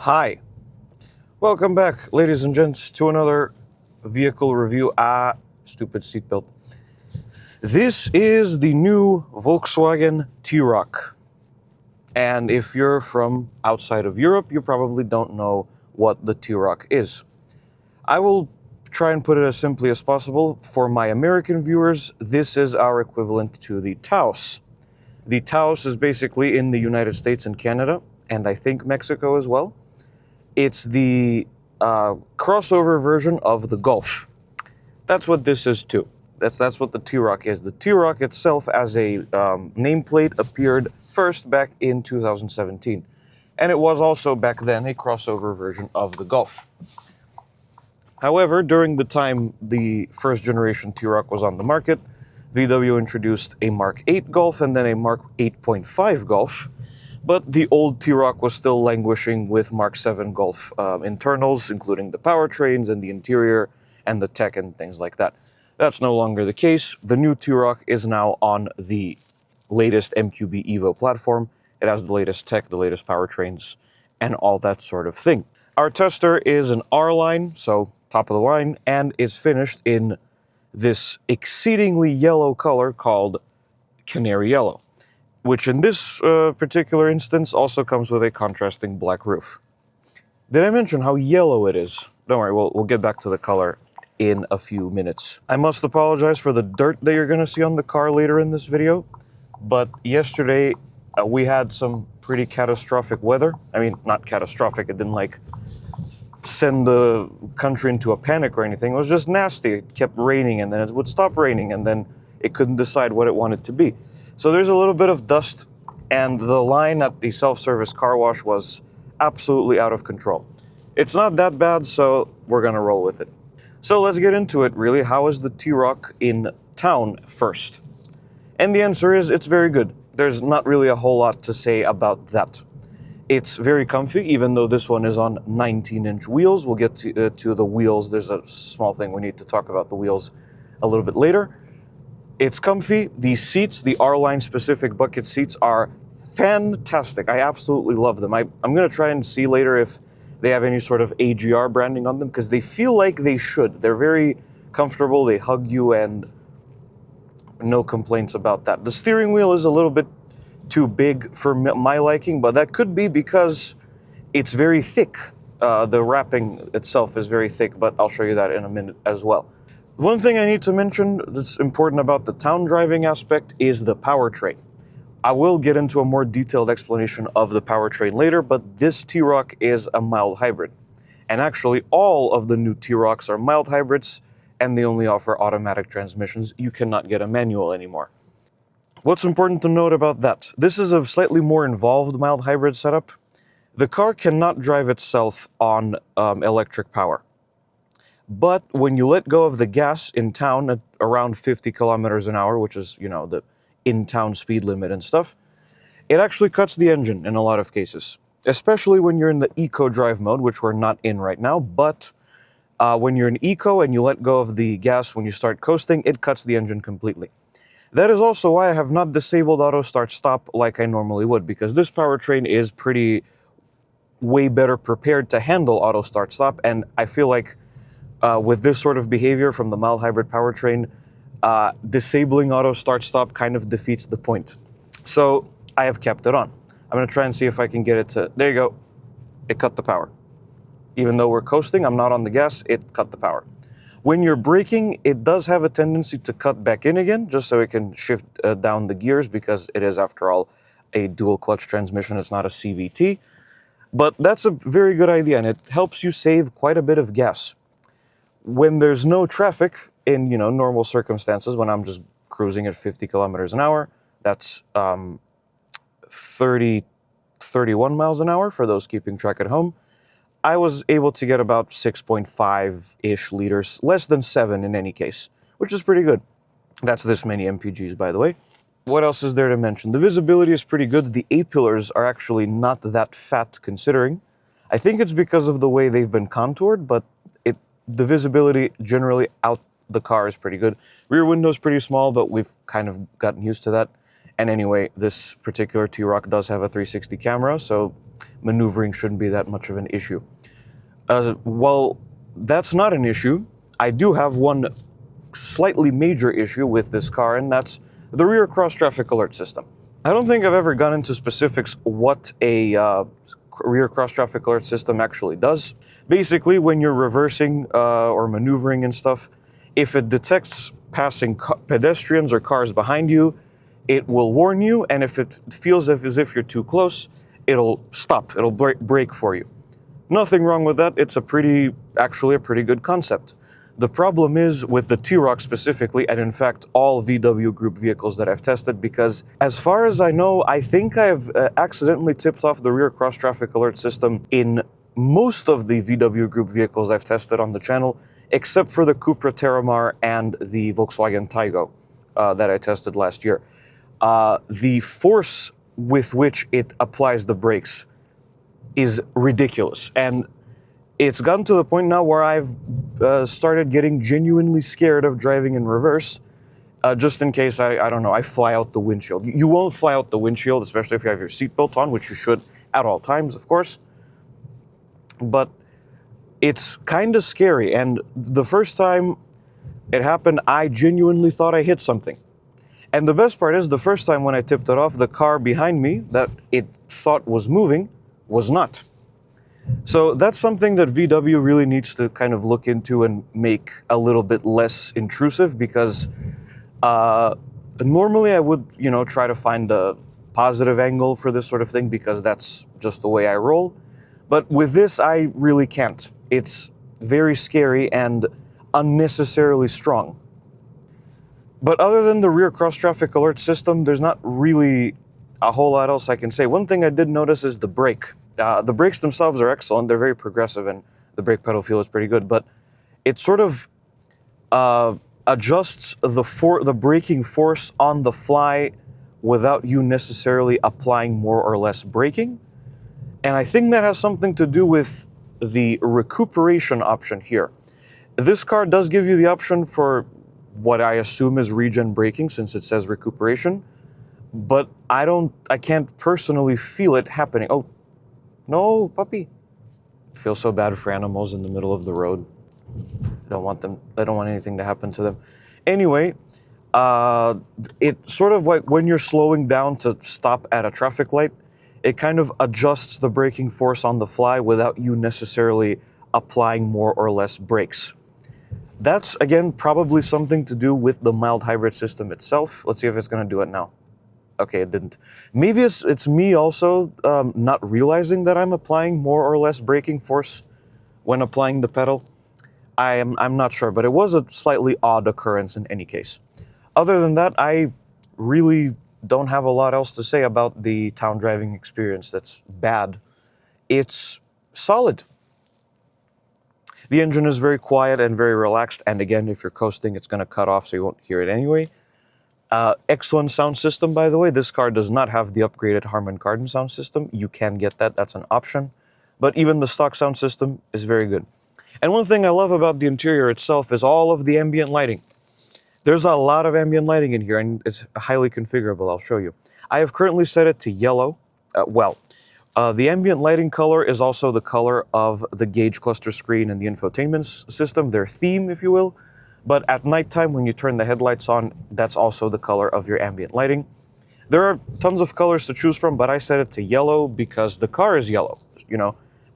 Hi, welcome back, ladies and gents, to another vehicle review. Stupid seatbelt. This is the new Volkswagen T-Roc. And if you're from outside of Europe, you probably don't know what the T-Roc is. I will try and put it as simply as possible. For my American viewers, this is our equivalent to the Taos. The Taos is basically in the United States and Canada, and I think Mexico as well. It's the crossover version of the Golf. That's what this is too. That's what the T-Roc is. The T-Roc itself as a nameplate appeared first back in 2017. And it was also back then a crossover version of the Golf. However, during the time the first generation T-Roc was on the market, VW introduced a Mark 8 Golf and then a Mark 8.5 Golf. But the old T-Roc was still languishing with Mark 7 Golf internals, including the powertrains and the interior and the tech and things like that. That's no longer the case. The new T-Roc is now on the latest MQB Evo platform. It has the latest tech, the latest powertrains, and all that sort of thing. Our tester is an R-Line, so top of the line, and it's finished in this exceedingly yellow color called Canary Yellow, which in this particular instance also comes with a contrasting black roof. Did I mention how yellow it is? Don't worry, we'll get back to the color in a few minutes. I must apologize for the dirt that you're gonna see on the car later in this video, but yesterday we had some pretty catastrophic weather. I mean, not catastrophic, it didn't like send the country into a panic or anything. It was just nasty. It kept raining and then it would stop raining and then it couldn't decide what it wanted to be. So there's a little bit of dust, and the line at the self-service car wash was absolutely out of control. It's not that bad, so we're gonna roll with it. So let's get into it, really. How is the T-Roc in town first? And the answer is it's very good. There's not really a whole lot to say about that. It's very comfy, even though this one is on 19-inch wheels. We'll get to the wheels. There's a small thing we need to talk about the wheels a little bit later. It's comfy. The seats, the R-Line specific bucket seats, are fantastic. I absolutely love them. I'm going to try and see later if they have any sort of AGR branding on them, because they feel like they should. They're very comfortable. They hug you, and no complaints about that. The steering wheel is a little bit too big for my liking, but that could be because it's very thick. The wrapping itself is very thick, but I'll show you that in a minute as well. One thing I need to mention that's important about the town driving aspect is the powertrain. I will get into a more detailed explanation of the powertrain later, but this T-Roc is a mild hybrid. And actually, all of the new T-Rocs are mild hybrids, and they only offer automatic transmissions. You cannot get a manual anymore. What's important to note about that? This is a slightly more involved mild hybrid setup. The car cannot drive itself on electric power. But when you let go of the gas in town at around 50 kilometers an hour, which is, you know, the in-town speed limit and stuff, it actually cuts the engine in a lot of cases, especially when you're in the eco drive mode, which we're not in right now. But when you're in eco and you let go of the gas when you start coasting, it cuts the engine completely. That is also why I have not disabled auto start stop like I normally would, because this powertrain is way better prepared to handle auto start stop, and I feel like with this sort of behavior from the mild hybrid powertrain, disabling auto start stop kind of defeats the point. So I have kept it on. I'm going to try and see if I can get it to, there you go, it cut the power. Even though we're coasting, I'm not on the gas, it cut the power. When you're braking, it does have a tendency to cut back in again, just so it can shift down the gears, because it is, after all, a dual clutch transmission. It's not a CVT. But that's a very good idea, and it helps you save quite a bit of gas. When there's no traffic in, you know, normal circumstances, when I'm just cruising at 50 kilometers an hour, that's 31 miles an hour for those keeping track at home, I was able to get about 6.5-ish liters, less than 7 in any case, which is pretty good. That's this many MPGs, by the way. What else is there to mention? The visibility is pretty good. The A-pillars are actually not that fat considering. I think it's because of the way they've been contoured, but the visibility generally out the car is pretty good. Rear window's pretty small, but we've kind of gotten used to that. And anyway, this particular T-Roc does have a 360 camera, so maneuvering shouldn't be that much of an issue. Well, that's not an issue. I do have one slightly major issue with this car, and that's the rear cross traffic alert system. I don't think I've ever gone into specifics what a rear cross traffic alert system actually does. Basically, when you're reversing or maneuvering and stuff, if it detects passing pedestrians or cars behind you, it will warn you, and if it feels as if you're too close, it'll stop, it'll brake for you. Nothing wrong with that. It's actually a pretty good concept. The problem is with the T-Roc specifically, and in fact all VW Group vehicles that I've tested, because as far as I know, I think I've accidentally tipped off the rear cross traffic alert system in most of the VW Group vehicles I've tested on the channel, except for the Cupra Terramar and the Volkswagen Taygo that I tested last year. The force with which it applies the brakes is ridiculous, and it's gotten to the point now where I've started getting genuinely scared of driving in reverse, just in case, I don't know, I fly out the windshield. You won't fly out the windshield, especially if you have your seatbelt on, which you should at all times, of course. But it's kind of scary, and the first time it happened, I genuinely thought I hit something. And the best part is, the first time when I tipped it off, the car behind me that it thought was moving was not. So that's something that VW really needs to kind of look into and make a little bit less intrusive, because normally I would, try to find a positive angle for this sort of thing, because that's just the way I roll. But with this, I really can't. It's very scary and unnecessarily strong. But other than the rear cross traffic alert system, there's not really a whole lot else I can say. One thing I did notice is the brake. The brakes themselves are excellent. They're very progressive, and the brake pedal feel is pretty good. But it sort of adjusts the braking force on the fly without you necessarily applying more or less braking. And I think that has something to do with the recuperation option here. This car does give you the option for what I assume is regen braking, since it says recuperation. But I can't personally feel it happening. Oh, no, puppy. I feel so bad for animals in the middle of the road. I don't want anything to happen to them. Anyway, it sort of like when you're slowing down to stop at a traffic light, it kind of adjusts the braking force on the fly without you necessarily applying more or less brakes. That's, again, probably something to do with the mild hybrid system itself. Let's see if it's going to do it now. Okay, it didn't. Maybe it's me also not realizing that I'm applying more or less braking force when applying the pedal. I'm not sure, but it was a slightly odd occurrence in any case. Other than that, I really don't have a lot else to say about the town driving experience that's bad. It's solid. The engine is very quiet and very relaxed, and again, if you're coasting, it's going to cut off so you won't hear it anyway. Excellent sound system, by the way. This car does not have the upgraded Harman Kardon sound system. You can get that, that's an option. But even the stock sound system is very good. And one thing I love about the interior itself is all of the ambient lighting. There's a lot of ambient lighting in here, and it's highly configurable. I'll show you. I have currently set it to yellow. The ambient lighting color is also the color of the gauge cluster screen and the infotainment system, their theme, if you will. But at nighttime, when you turn the headlights on, that's also the color of your ambient lighting. There are tons of colors to choose from, but I set it to yellow because the car is yellow.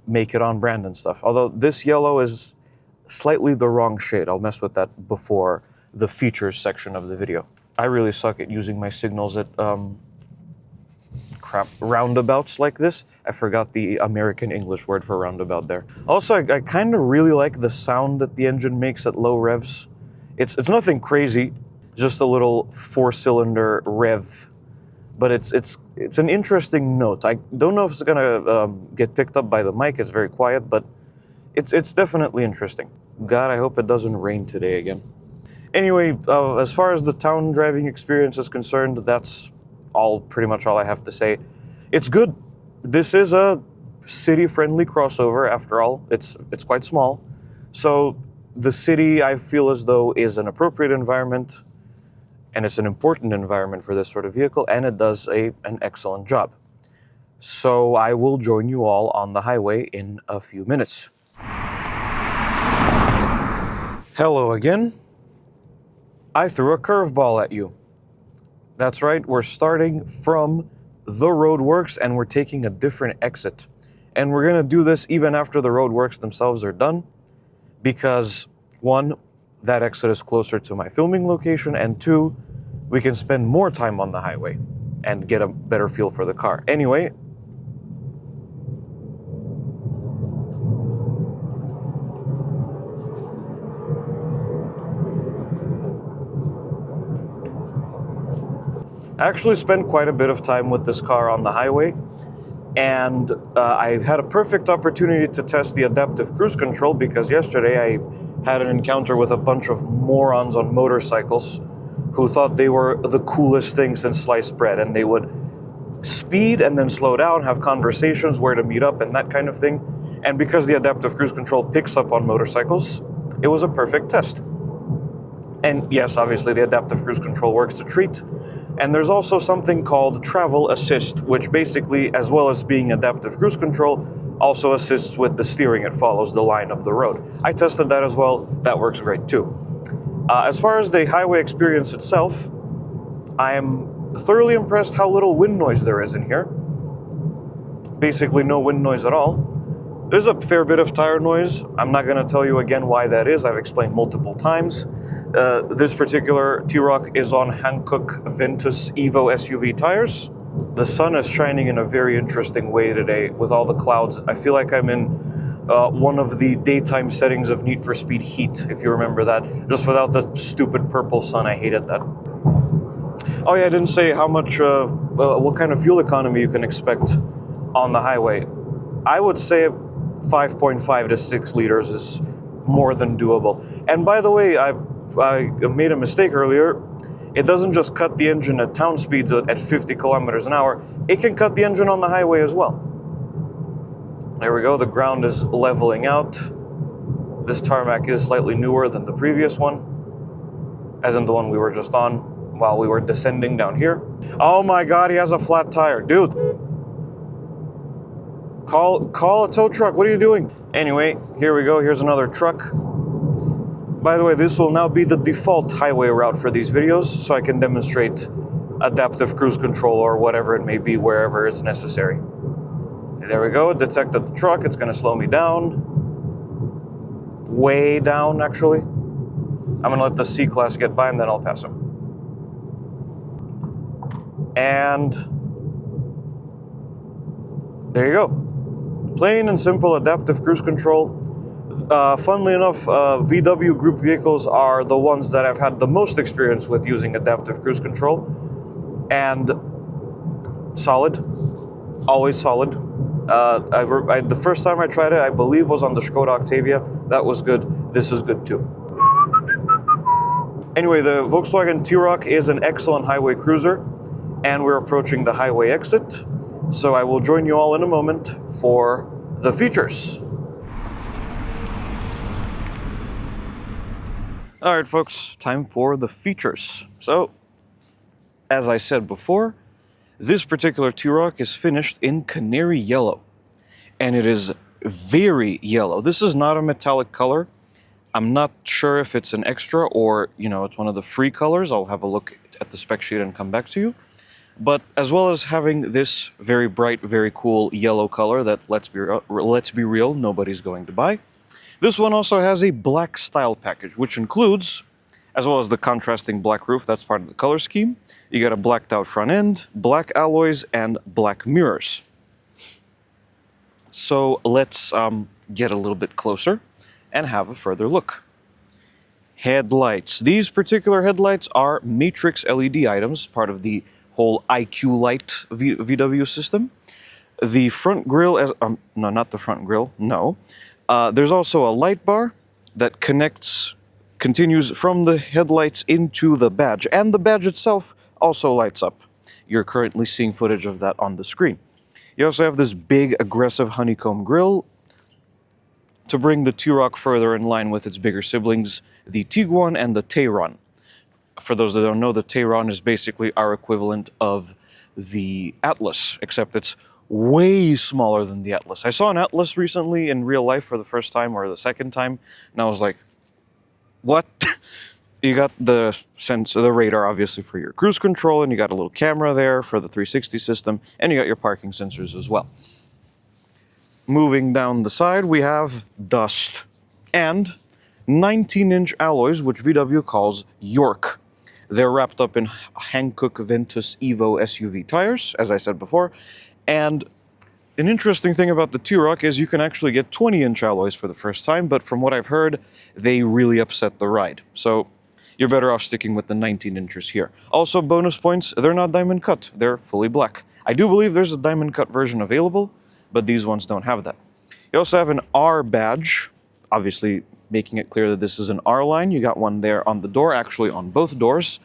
Make it on brand and stuff. Although this yellow is slightly the wrong shade. I'll mess with that before the features section of the video. I really suck at using my signals at roundabouts like this. I forgot the American English word for roundabout there. Also, I kind of really like the sound that the engine makes at low revs. It's nothing crazy, just a little 4-cylinder rev, but it's an interesting note. I don't know if it's gonna get picked up by the mic. It's very quiet, but it's definitely interesting. God, I hope it doesn't rain today again. Anyway, as far as the town driving experience is concerned, that's pretty much all I have to say. It's good. This is a city-friendly crossover, after all. It's quite small. So the city, I feel as though, is an appropriate environment, and it's an important environment for this sort of vehicle, and it does an excellent job. So I will join you all on the highway in a few minutes. Hello again. I threw a curveball at you. That's right, we're starting from the roadworks and we're taking a different exit. And we're gonna do this even after the roadworks themselves are done, because one, that exit is closer to my filming location, and two, we can spend more time on the highway and get a better feel for the car. Anyway, I actually spent quite a bit of time with this car on the highway, and I had a perfect opportunity to test the adaptive cruise control because yesterday I had an encounter with a bunch of morons on motorcycles who thought they were the coolest thing since sliced bread, and they would speed and then slow down, have conversations, where to meet up, and that kind of thing. And because the adaptive cruise control picks up on motorcycles, it was a perfect test. And yes, obviously the adaptive cruise control works a treat. And there's also something called travel assist, which basically, as well as being adaptive cruise control, also assists with the steering. It follows the line of the road. I tested that as well. That works great too. As far as the highway experience itself, I am thoroughly impressed how little wind noise there is in here. Basically no wind noise at all. There's a fair bit of tire noise. I'm not going to tell you again why that is. I've explained multiple times. This particular T-Roc is on Hankook Ventus Evo SUV tires. The sun is shining in a very interesting way today with all the clouds. I feel like I'm in one of the daytime settings of Need for Speed Heat, if you remember that. Just without the stupid purple sun. I hated that. Oh yeah, I didn't say how much, what kind of fuel economy you can expect on the highway. I would say 5.5 to 6 liters is more than doable. And by the way, I made a mistake earlier. It doesn't just cut the engine at town speeds at 50 kilometers an hour. It can cut the engine on the highway as well. There we go, the ground is leveling out. This tarmac is slightly newer than the previous one, as in the one we were just on while we were descending down here. Oh my God, he has a flat tire. Dude, call a tow truck. What are you doing? Anyway, here we go. Here's another truck. By the way, this will now be the default highway route for these videos, so I can demonstrate adaptive cruise control or whatever it may be wherever it's necessary. There we go. It detected the truck. It's going to slow me down. Way down, actually. I'm going to let the C-Class get by, and then I'll pass him. And there you go. Plain and simple adaptive cruise control. Funnily enough, VW group vehicles are the ones that I've had the most experience with using adaptive cruise control. And solid. Always solid. The first time I tried it, I believe, was on the Skoda Octavia. That was good. This is good too. Anyway, the Volkswagen T-Roc is an excellent highway cruiser, and we're approaching the highway exit. So I will join you all in a moment for the features. All right, folks, time for the features. So, as I said before, this particular T-Roc is finished in canary yellow, and it is very yellow. This is not a metallic color. I'm not sure if it's an extra or, it's one of the free colors. I'll have a look at the spec sheet and come back to you. But as well as having this very bright, very cool yellow color that, let's be real, nobody's going to buy, this one also has a black style package, which includes, as well as the contrasting black roof, that's part of the color scheme. You got a blacked out front end, black alloys, and black mirrors. So let's get a little bit closer and have a further look. Headlights. These particular headlights are matrix LED items, part of the whole IQ Light VW system. The front grille, no, not the front grille, no. There's also a light bar that continues from the headlights into the badge, and the badge itself also lights up. You're currently seeing footage of that on the screen. You also have this big, aggressive honeycomb grille to bring the T-Roc further in line with its bigger siblings, the Tiguan and the T-Roc. For those that don't know, the T-Roc is basically our equivalent of the Atlas, except it's way smaller than the Atlas. I saw an Atlas recently in real life for the first time or the second time, and I was like, what? You got the radar, obviously, for your cruise control, and you got a little camera there for the 360 system, and you got your parking sensors as well. Moving down the side, we have dust and 19-inch alloys, which VW calls York. They're wrapped up in Hankook Ventus Evo SUV tires, as I said before, and an interesting thing about the T-Roc is you can actually get 20-inch alloys for the first time, but from what I've heard, they really upset the ride. So you're better off sticking with the 19 inches here. Also, bonus points, they're not diamond cut, they're fully black. I do believe there's a diamond cut version available, but these ones don't have that. You also have an R badge, obviously making it clear that this is an R line. You got one there on the door, actually on both doors,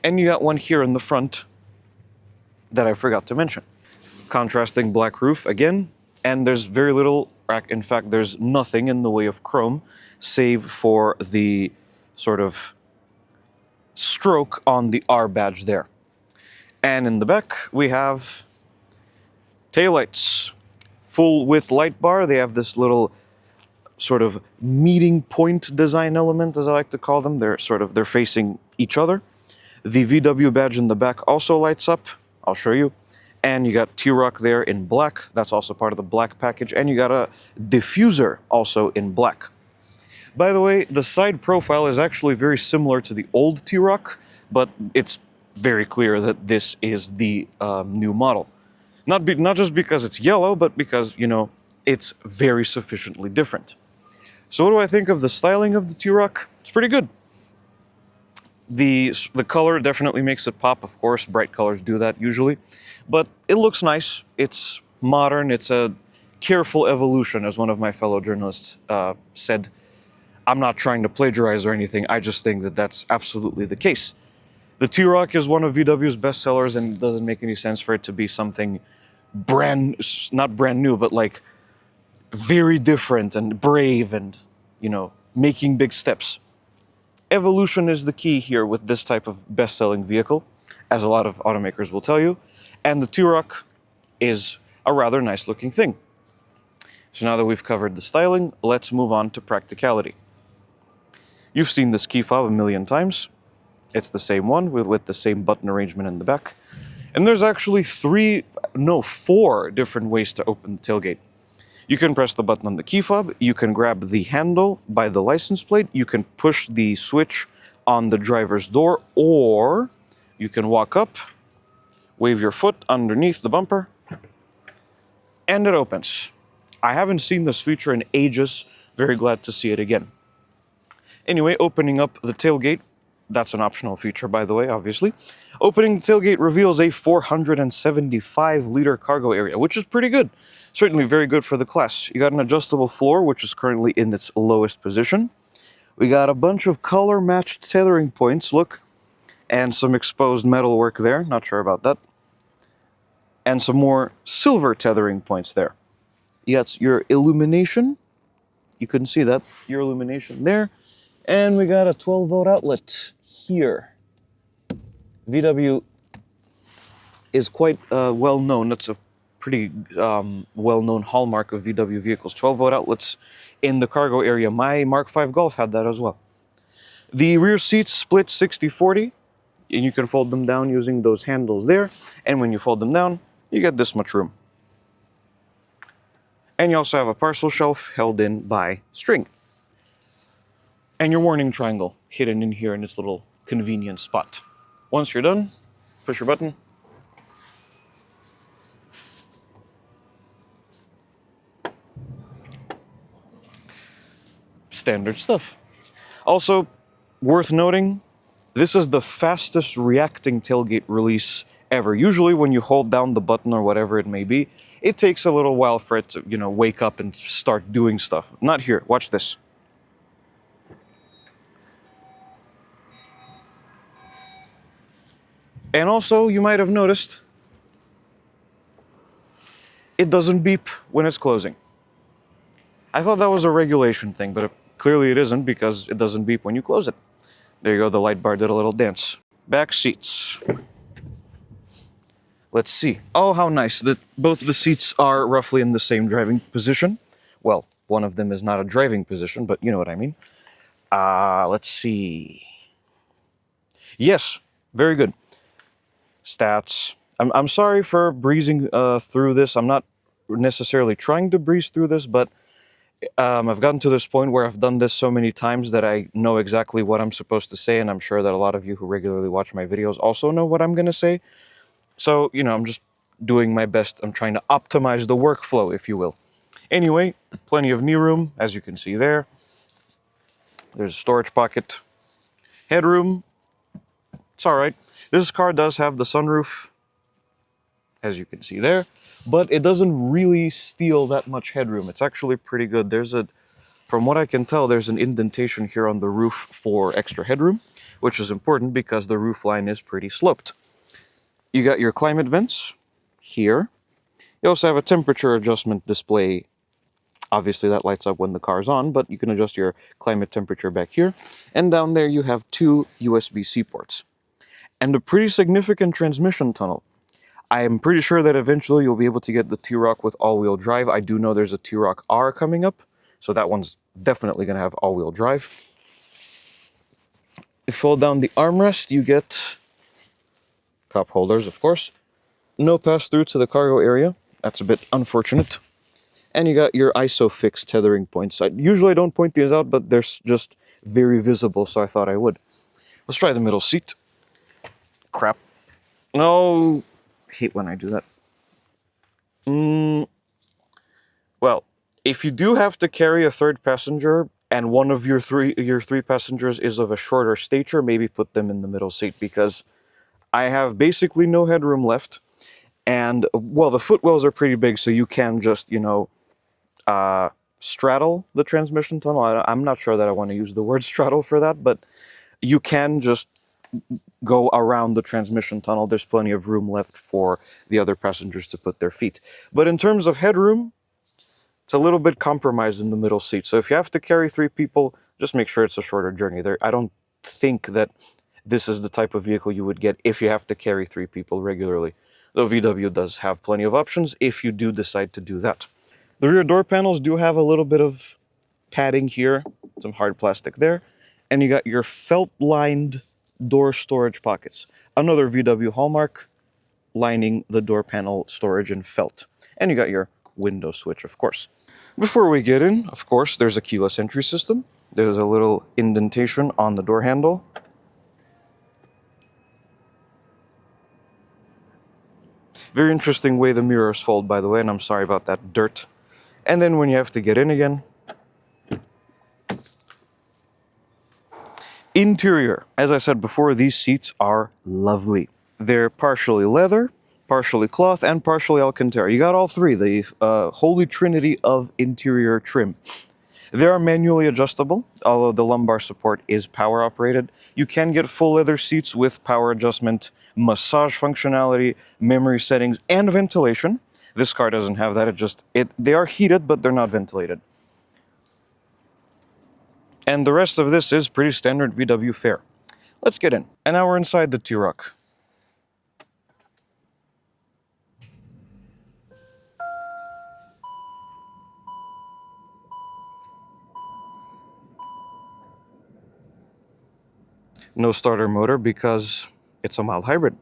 and you got one here in the front that I forgot to mention. Contrasting black roof again, and there's very little, in fact, there's nothing in the way of chrome, save for the sort of stroke on the R badge there. And in the back, we have taillights. Full width light bar. They have this little sort of meeting point design element, as I like to call them. They're facing each other. The VW badge in the back also lights up. I'll show you. And you got T-Roc there in black. That's also part of the black package. And you got a diffuser also in black. By the way, the side profile is actually very similar to the old T-Roc, but it's very clear that this is the new model. Not just because it's yellow, but because, you know, it's very sufficiently different. So what do I think of the styling of the T-Roc? It's pretty good. The color definitely makes it pop. Of course, bright colors do that usually. But it looks nice. It's modern. It's a careful evolution, as one of my fellow journalists said. I'm not trying to plagiarize or anything. I just think that that's absolutely the case. The T-Roc is one of VW's best sellers, and it doesn't make any sense for it to be something not brand new, but like very different and brave and, you know, making big steps. Evolution is the key here with this type of best-selling vehicle, as a lot of automakers will tell you, and the T-Roc is a rather nice-looking thing. So now that we've covered the styling, let's move on to practicality. You've seen this key fob a million times. It's the same one with the same button arrangement in the back. And there's actually 4 different ways to open the tailgate. You can press the button on the key fob, you can grab the handle by the license plate, you can push the switch on the driver's door, or you can walk up, wave your foot underneath the bumper, and it opens. I haven't seen this feature in ages, very glad to see it again. Anyway, opening up the tailgate, that's an optional feature, by the way, obviously. Opening the tailgate reveals a 475-liter cargo area, which is pretty good. Certainly very good for the class. You got an adjustable floor, which is currently in its lowest position. We got a bunch of color-matched tethering points, look, and some exposed metalwork there, not sure about that. And some more silver tethering points there. You got your illumination. You couldn't see that. Your illumination there. And we got a 12-volt outlet here. VW is quite well known. That's a pretty well-known hallmark of VW vehicles. 12-volt outlets in the cargo area. My Mark V Golf had that as well. The rear seats split 60-40, and you can fold them down using those handles there. And when you fold them down, you get this much room. And you also have a parcel shelf held in by string. And your warning triangle hidden in here in its little convenient spot. Once you're done, push your button. Standard stuff. Also, worth noting, this is the fastest reacting tailgate release ever. Usually when you hold down the button or whatever it may be, it takes a little while for it to, you know, wake up and start doing stuff. Not here. Watch this. And also, you might have noticed, it doesn't beep when it's closing. I thought that was a regulation thing, but clearly it isn't because it doesn't beep when you close it. There you go, the light bar did a little dance. Back seats. Let's see. Oh, how nice that both the seats are roughly in the same driving position. Well, one of them is not a driving position, but you know what I mean. Let's see. Yes, very good. Stats. I'm sorry for breezing through this. I'm not necessarily trying to breeze through this, but I've gotten to this point where I've done this so many times that I know exactly what I'm supposed to say, and I'm sure that a lot of you who regularly watch my videos also know what I'm going to say. So, you know, I'm just doing my best. I'm trying to optimize the workflow, if you will. Anyway, plenty of knee room, as you can see there. There's a storage pocket. Headroom. It's all right. This car does have the sunroof, as you can see there, but it doesn't really steal that much headroom. It's actually pretty good. From what I can tell, there's an indentation here on the roof for extra headroom, which is important because the roof line is pretty sloped. You got your climate vents here. You also have a temperature adjustment display. Obviously that lights up when the car's on, but you can adjust your climate temperature back here. And down there you have two USB-C ports. And a pretty significant transmission tunnel. I am pretty sure that eventually you'll be able to get the T-Roc with all-wheel drive. I do know there's a T-Roc R coming up, so that one's definitely going to have all-wheel drive. If you fold down the armrest, you get cup holders, of course. No pass-through to the cargo area. That's a bit unfortunate. And you got your ISOFIX tethering points. Usually I don't point these out, but they're just very visible, so I thought I would. Let's try the middle seat. Crap. No, I hate when I do that. Well, if you do have to carry a third passenger and one of your three passengers is of a shorter stature, maybe put them in the middle seat, because I have basically no headroom left. And, well, the footwells are pretty big, so you can just, you know, straddle the transmission tunnel. I'm not sure that I want to use the word straddle for that, but you can just go around the transmission tunnel. There's plenty of room left for the other passengers to put their feet. But in terms of headroom, it's a little bit compromised in the middle seat. So if you have to carry three people, just make sure it's a shorter journey. I don't think that this is the type of vehicle you would get if you have to carry three people regularly. Though VW does have plenty of options if you do decide to do that. The rear door panels do have a little bit of padding here, some hard plastic there, and you got your felt-lined door storage pockets. Another VW hallmark, lining the door panel storage in felt. And you got your window switch, of course. Before we get in, of course, there's a keyless entry system. There's a little indentation on the door handle. Very interesting way the mirrors fold, by the way, and I'm sorry about that dirt. And then when you have to get in again, interior. As I said before, these seats are lovely. They're partially leather, partially cloth, and partially Alcantara. You got all three, the holy trinity of interior trim. They are manually adjustable, although the lumbar support is power operated. You can get full leather seats with power adjustment, massage functionality, memory settings, and ventilation. This car doesn't have that. They are heated, but they're not ventilated. And the rest of this is pretty standard VW fare. Let's get in. And now we're inside the T-Roc. No starter motor because it's a mild hybrid.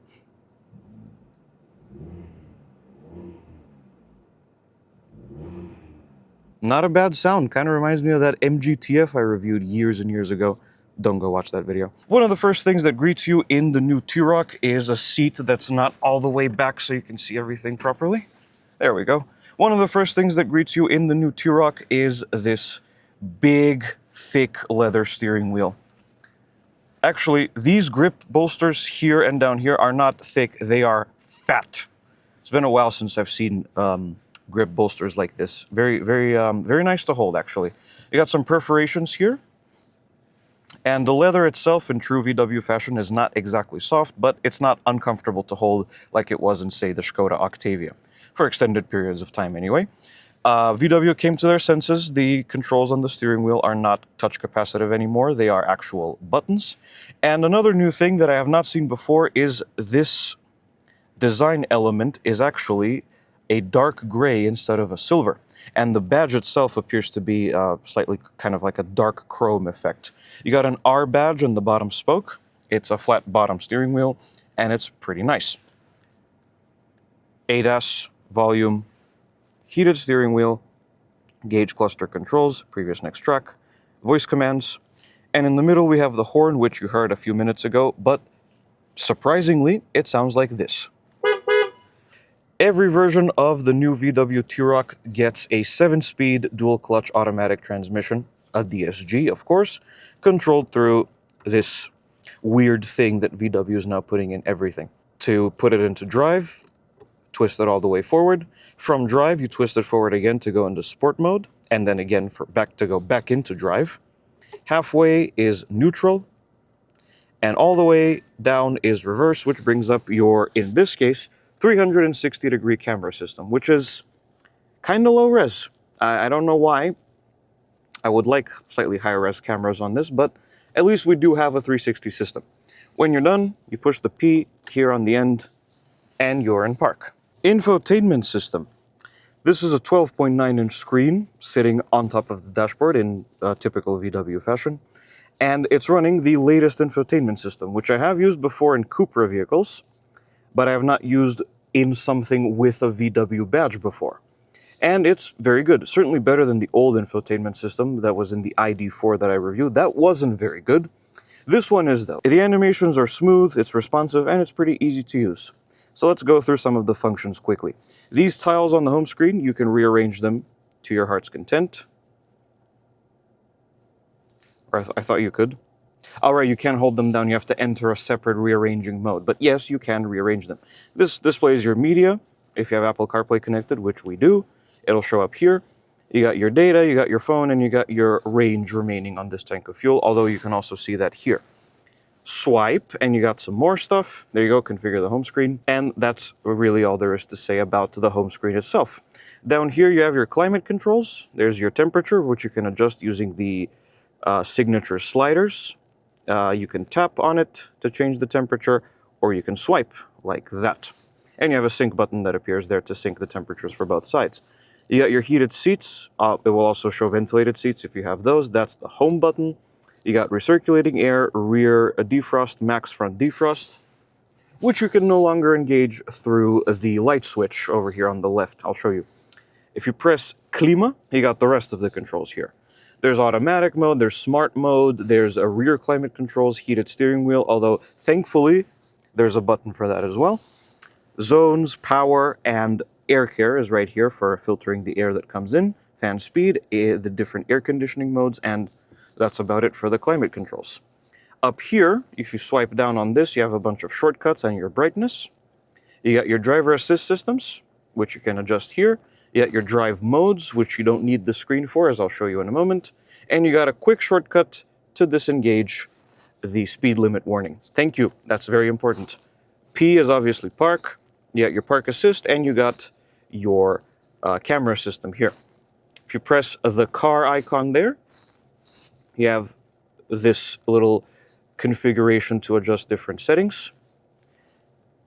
Not a bad sound. Kind of reminds me of that MGTF I reviewed years and years ago. Don't go watch that video. One of the first things that greets you in the new T-Roc is a seat that's not all the way back so you can see everything properly. There we go. One of the first things that greets you in the new T-Roc is this big, thick leather steering wheel. Actually, these grip bolsters here and down here are not thick, they are fat. It's been a while since I've seen grip bolsters like this. Very nice to hold, actually. You got some perforations here. And the leather itself, in true VW fashion, is not exactly soft, but it's not uncomfortable to hold like it was in, say, the Skoda Octavia. For extended periods of time, anyway. VW came to their senses. The controls on the steering wheel are not touch capacitive anymore. They are actual buttons. And another new thing that I have not seen before is this design element is actually a dark gray instead of a silver. And the badge itself appears to be slightly kind of like a dark chrome effect. You got an R badge on the bottom spoke. It's a flat bottom steering wheel, and it's pretty nice. ADAS, volume, heated steering wheel, gauge cluster controls, previous next track, voice commands, and in the middle we have the horn, which you heard a few minutes ago, but surprisingly, it sounds like this. Every version of the new VW T-Roc gets a 7-speed dual-clutch automatic transmission, a DSG, of course, controlled through this weird thing that VW is now putting in everything. To put it into drive, twist it all the way forward. From drive, you twist it forward again to go into sport mode, and then again to go back into drive. Halfway is neutral, and all the way down is reverse, which brings up your, in this case, 360-degree camera system, which is kind of low res. I don't know why. I would like slightly higher res cameras on this, but at least we do have a 360 system. When you're done, you push the P here on the end, and you're in park. Infotainment system. This is a 12.9-inch screen sitting on top of the dashboard in typical VW fashion, and it's running the latest infotainment system, which I have used before in Cupra vehicles, but I have not used in something with a VW badge before. And it's very good. Certainly better than the old infotainment system that was in the ID4 that I reviewed. That wasn't very good. This one is, though. The animations are smooth, it's responsive, and it's pretty easy to use. So let's go through some of the functions quickly. These tiles on the home screen, you can rearrange them to your heart's content. Or I thought you could. All right, you can't hold them down. You have to enter a separate rearranging mode. But yes, you can rearrange them. This displays your media. If you have Apple CarPlay connected, which we do, it'll show up here. You got your data, you got your phone, and you got your range remaining on this tank of fuel, although you can also see that here. Swipe, and you got some more stuff. There you go, configure the home screen. And that's really all there is to say about the home screen itself. Down here, you have your climate controls. There's your temperature, which you can adjust using the signature sliders. You can tap on it to change the temperature, or you can swipe like that. And you have a sync button that appears there to sync the temperatures for both sides. You got your heated seats. It will also show ventilated seats if you have those. That's the home button. You got recirculating air, rear defrost, max front defrost, which you can no longer engage through the light switch over here on the left. I'll show you. If you press Klima, you got the rest of the controls here. There's automatic mode, there's smart mode, there's a rear climate controls, heated steering wheel, although thankfully there's a button for that as well. Zones, power, and air care is right here for filtering the air that comes in. Fan speed, the different air conditioning modes, and that's about it for the climate controls. Up here, if you swipe down on this, you have a bunch of shortcuts and your brightness. You got your driver assist systems, which you can adjust here. You got your drive modes, which you don't need the screen for, as I'll show you in a moment. And you got a quick shortcut to disengage the speed limit warning. Thank you, that's very important. P is obviously park. You got your park assist, and you got your camera system here. If you press the car icon there, you have this little configuration to adjust different settings.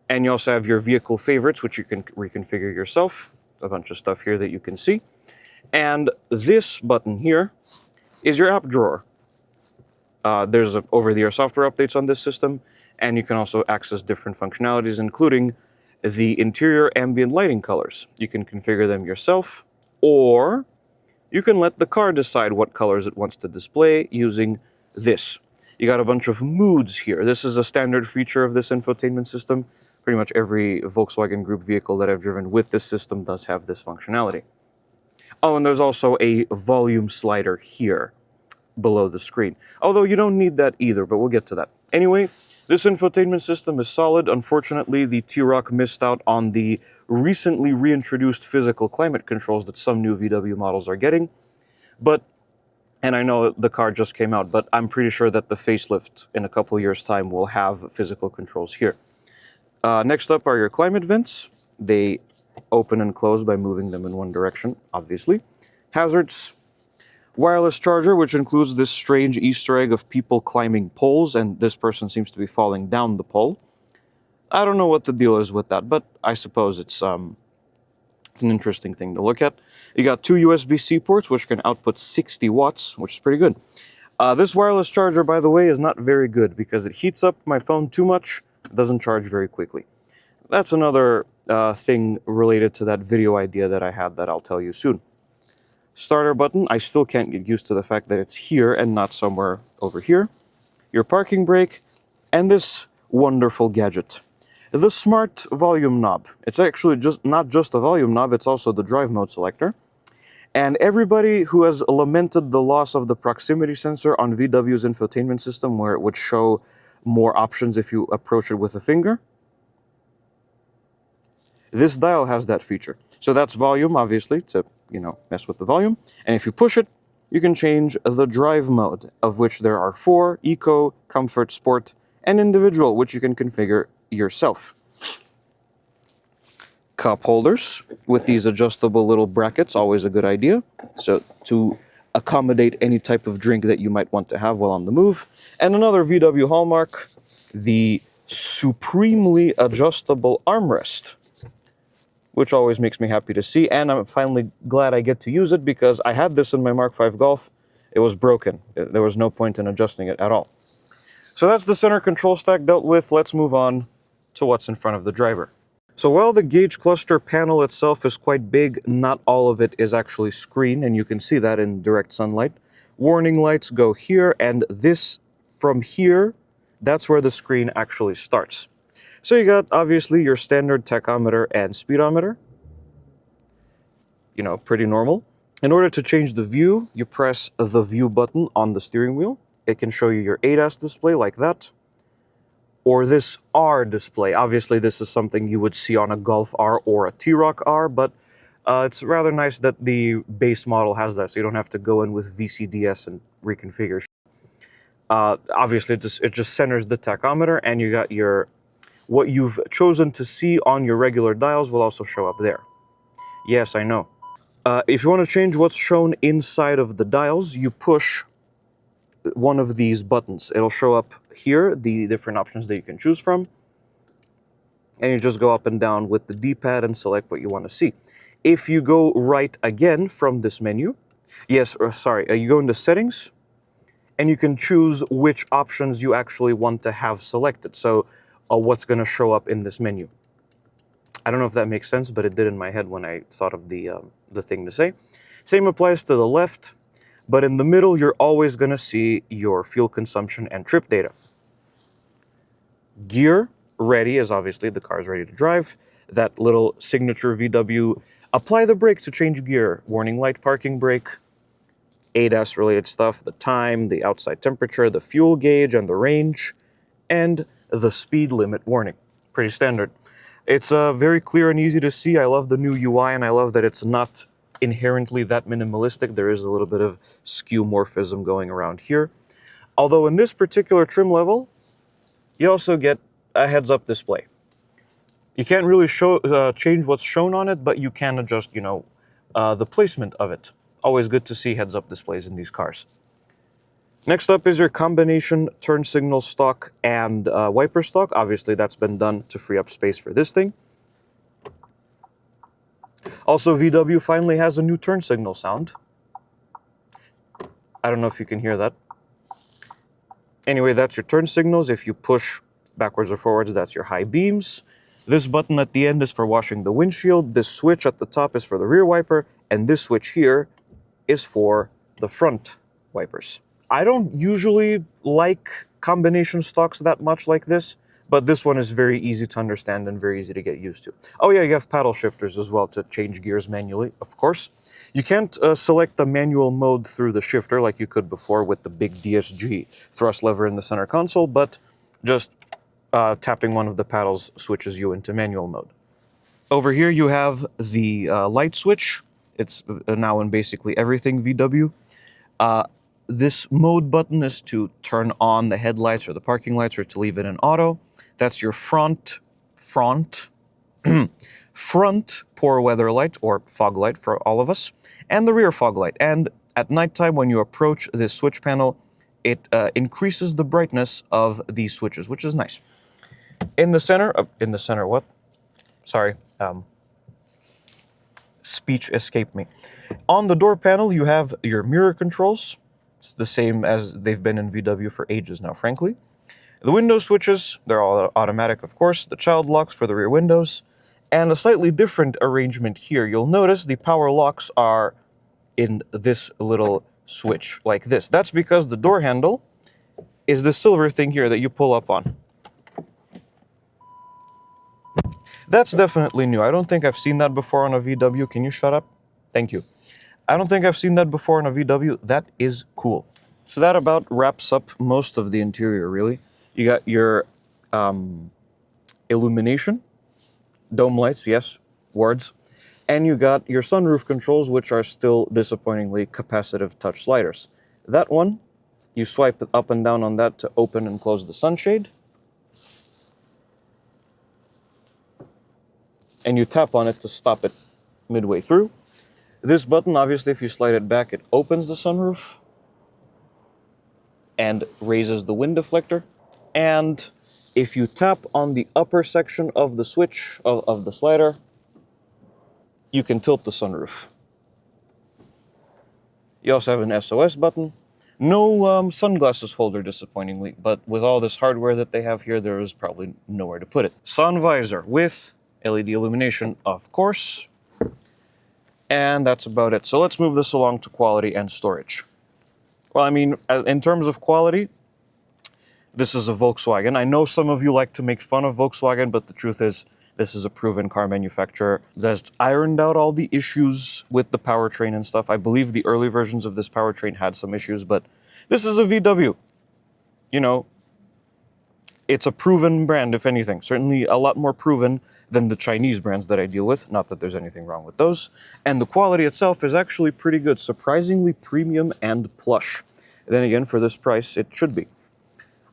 And you also have your vehicle favorites, which you can reconfigure yourself. A bunch of stuff here that you can see. And this button here is your app drawer. There's over-the-air software updates on this system, and you can also access different functionalities, including the interior ambient lighting colors. You can configure them yourself, or you can let the car decide what colors it wants to display using this. You got a bunch of moods here. This is a standard feature of this infotainment system. Pretty much every Volkswagen Group vehicle that I've driven with this system does have this functionality. Oh, and there's also a volume slider here below the screen. Although you don't need that either, but we'll get to that. Anyway, this infotainment system is solid. Unfortunately, the T-Roc missed out on the recently reintroduced physical climate controls that some new VW models are getting. But, and I know the car just came out, but I'm pretty sure that the facelift in a couple of years' time will have physical controls here. Next up are your climate vents. They open and close by moving them in one direction, obviously. Hazards. Wireless charger, which includes this strange Easter egg of people climbing poles, and this person seems to be falling down the pole. I don't know what the deal is with that, but I suppose it's an interesting thing to look at. You got two USB-C ports, which can output 60 watts, which is pretty good. This wireless charger, by the way, is not very good because it heats up my phone too much. It doesn't charge very quickly. That's another thing related to that video idea that I had that I'll tell you soon. Starter button, I still can't get used to the fact that it's here and not somewhere over here. Your parking brake, and this wonderful gadget. The smart volume knob. It's actually not just a volume knob, it's also the drive mode selector. And everybody who has lamented the loss of the proximity sensor on VW's infotainment system, where it would show more options if you approach it with a finger, this dial has that feature. So that's volume, obviously, to, mess with the volume. And if you push it, you can change the drive mode, of which there are 4: Eco, Comfort, Sport, and Individual, which you can configure yourself. Cup holders with these adjustable little brackets, always a good idea. So to accommodate any type of drink that you might want to have while on the move. And another VW hallmark, the supremely adjustable armrest, which always makes me happy to see, and I'm finally glad I get to use it because I had this in my Mark V Golf. It was broken. There was no point in adjusting it at all. So that's the center control stack dealt with. Let's move on to what's in front of the driver. So while the gauge cluster panel itself is quite big, not all of it is actually screen, and you can see that in direct sunlight. Warning lights go here, and this from here, that's where the screen actually starts. So you got, obviously, your standard tachometer and speedometer. Pretty normal. In order to change the view, you press the view button on the steering wheel. It can show you your ADAS display like that. Or this R display. Obviously, this is something you would see on a Golf R or a T-Roc R, but it's rather nice that the base model has that, so you don't have to go in with VCDS and reconfigure. Obviously, it just centers the tachometer, and you got what you've chosen to see on your regular dials will also show up there. Yes, I know. If you want to change what's shown inside of the dials, you push one of these buttons. It'll show up here, the different options that you can choose from. And you just go up and down with the D-pad and select what you want to see. If you go right again from this menu, you go into settings, and you can choose which options you actually want to have selected. So what's going to show up in this menu. I don't know if that makes sense, but it did in my head when I thought of the thing to say. Same applies to the left, but in the middle, you're always going to see your fuel consumption and trip data. Gear ready is obviously the car's ready to drive. That little signature VW, apply the brake to change gear, warning light, parking brake, ADAS related stuff, the time, the outside temperature, the fuel gauge and the range, and the speed limit warning. Pretty standard. It's very clear and easy to see. I love the new UI, and I love that it's not inherently that minimalistic. There is a little bit of skeuomorphism going around here. Although in this particular trim level, you also get a heads-up display. You can't really change what's shown on it, but you can adjust, the placement of it. Always good to see heads-up displays in these cars. Next up is your combination turn signal stock and wiper stock. Obviously, that's been done to free up space for this thing. Also, VW finally has a new turn signal sound. I don't know if you can hear that. Anyway, that's your turn signals. If you push backwards or forwards, that's your high beams. This button at the end is for washing the windshield. This switch at the top is for the rear wiper. And this switch here is for the front wipers. I don't usually like combination stocks that much like this, but this one is very easy to understand and very easy to get used to. Oh yeah, you have paddle shifters as well to change gears manually, of course. You can't select the manual mode through the shifter like you could before with the big DSG thrust lever in the center console, but just tapping one of the paddles switches you into manual mode. Over here you have the light switch. It's now in basically everything VW. This mode button is to turn on the headlights or the parking lights or to leave it in auto. That's your front poor weather light or fog light for all of us, and the rear fog light. And at nighttime when you approach this switch panel, it increases the brightness of these switches, which is nice. In the center, what? Sorry, speech escaped me. On the door panel, you have your mirror controls. It's the same as they've been in VW for ages now, frankly. The window switches, they're all automatic, of course. The child locks for the rear windows. And a slightly different arrangement here. You'll notice the power locks are in this little switch, like this. That's because the door handle is this silver thing here that you pull up on. That's definitely new. I don't think I've seen that before on a VW. Can you shut up? Thank you. I don't think I've seen that before on a VW. That is cool. So that about wraps up most of the interior, really. You got your illumination, dome lights, yes, words. And you got your sunroof controls, which are still disappointingly capacitive touch sliders. That one, you swipe it up and down on that to open and close the sunshade. And you tap on it to stop it midway through. This button, obviously, if you slide it back, it opens the sunroof and raises the wind deflector. And if you tap on the upper section of the switch of the slider, you can tilt the sunroof. You also have an SOS button. No sunglasses holder, disappointingly, but with all this hardware that they have here, there is probably nowhere to put it. Sun visor with LED illumination, of course. And that's about it. So let's move this along to quality and storage. Well, I mean, in terms of quality, this is a Volkswagen. I know some of you like to make fun of Volkswagen, but the truth is, this is a proven car manufacturer that's ironed out all the issues with the powertrain and stuff. I believe the early versions of this powertrain had some issues, but this is a VW. You know, it's a proven brand, if anything. Certainly a lot more proven than the Chinese brands that I deal with. Not that there's anything wrong with those. And the quality itself is actually pretty good. Surprisingly premium and plush. Then again, for this price, it should be.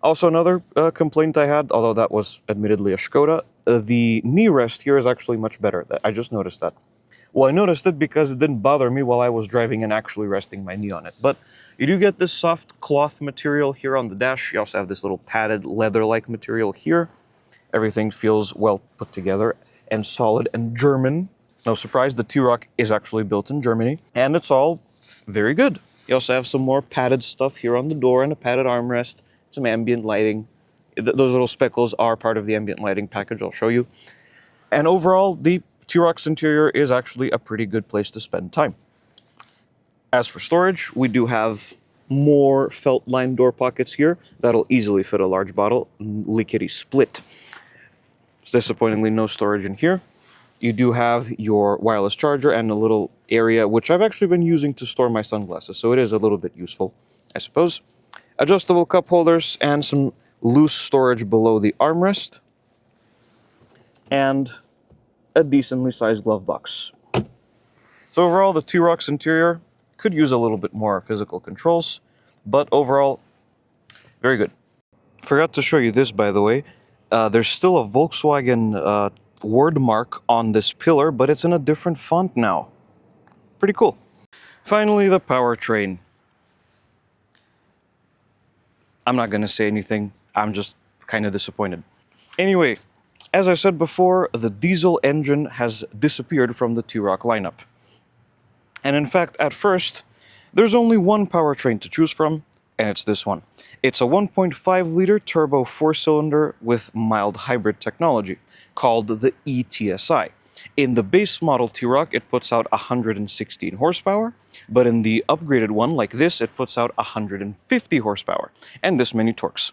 Also, another complaint I had, although that was admittedly a Skoda, the knee rest here is actually much better. I just noticed that. Well, I noticed it because it didn't bother me while I was driving and actually resting my knee on it. But you do get this soft cloth material here on the dash. You also have this little padded leather-like material here. Everything feels well put together and solid and German. No surprise, the T-Roc is actually built in Germany. And it's all very good. You also have some more padded stuff here on the door and a padded armrest. Some ambient lighting. Those little speckles are part of the ambient lighting package, I'll show you. And overall, the T-Roc's interior is actually a pretty good place to spend time. As for storage, we do have more felt-lined door pockets here that'll easily fit a large bottle, lickety split. Disappointingly, no storage in here. You do have your wireless charger and a little area, which I've actually been using to store my sunglasses, so it is a little bit useful, I suppose. Adjustable cup holders and some loose storage below the armrest. And a decently sized glove box. So overall, the T-Roc's interior could use a little bit more physical controls, but overall, very good. Forgot to show you this, by the way. There's still a Volkswagen word mark on this pillar, but it's in a different font now. Pretty cool. Finally, the powertrain. I'm not going to say anything. I'm just kind of disappointed. Anyway, as I said before, the diesel engine has disappeared from the T-Roc lineup. And in fact, at first, there's only one powertrain to choose from, and it's this one. It's a 1.5-liter turbo 4-cylinder with mild hybrid technology, called the e-tsi. In the base model T-Roc, it puts out 116 horsepower, but in the upgraded one, like this, it puts out 150 horsepower, and this many torques.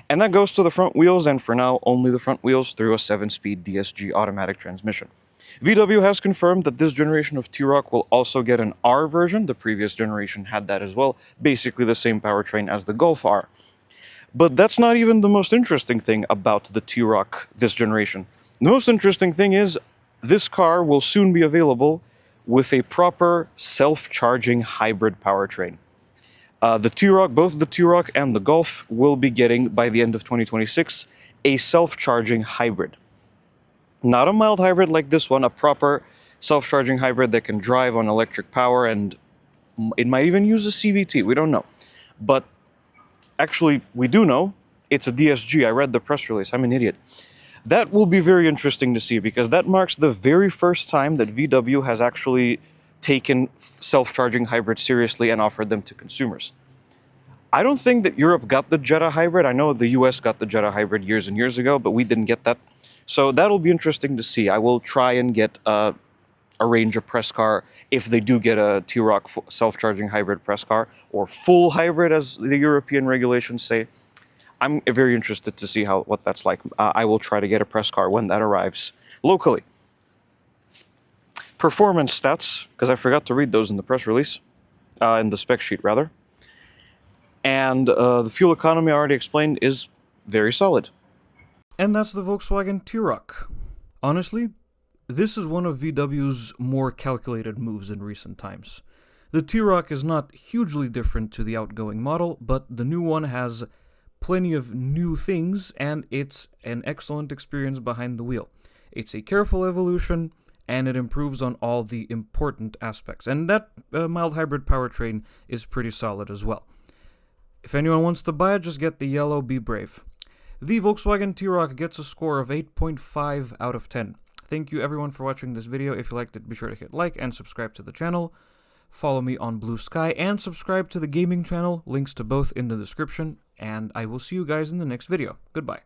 And that goes to the front wheels, and for now, only the front wheels through a 7-speed DSG automatic transmission. VW has confirmed that this generation of T-Roc will also get an R version. The previous generation had that as well, basically the same powertrain as the Golf R. But that's not even the most interesting thing about the T-Roc this generation. The most interesting thing is this car will soon be available with a proper self-charging hybrid powertrain. The T-Roc, both the T-Roc and the Golf, will be getting, by the end of 2026, a self-charging hybrid. Not a mild hybrid like this one, a proper self-charging hybrid that can drive on electric power, and it might even use a CVT, we don't know. But actually, we do know, It's a DSG. I read the press release. I'm an idiot. That will be very interesting to see, because that marks the very first time that VW has actually taken self-charging hybrids seriously and offered them to consumers. I don't think that Europe got the Jetta hybrid. I know the US got the Jetta hybrid years and years ago, but we didn't get that. So that'll be interesting to see. I will try and arrange a press car if they do get a T-Roc self-charging hybrid press car, or full hybrid as the European regulations say. I'm very interested to see what that's like. I will try to get a press car when that arrives locally. Performance stats, because I forgot to read those in the press release, in the spec sheet rather. And the fuel economy I already explained is very solid. And that's the Volkswagen T-Roc. Honestly, this is one of VW's more calculated moves in recent times. The T-Roc is not hugely different to the outgoing model, but the new one has plenty of new things, and it's an excellent experience behind the wheel. It's a careful evolution, and it improves on all the important aspects. And that mild hybrid powertrain is pretty solid as well. If anyone wants to buy it, just get the yellow, be brave. The Volkswagen T-Roc gets a score of 8.5 out of 10. Thank you everyone for watching this video. If you liked it, be sure to hit like and subscribe to the channel. Follow me on Blue Sky and subscribe to the gaming channel. Links to both in the description. And I will see you guys in the next video. Goodbye.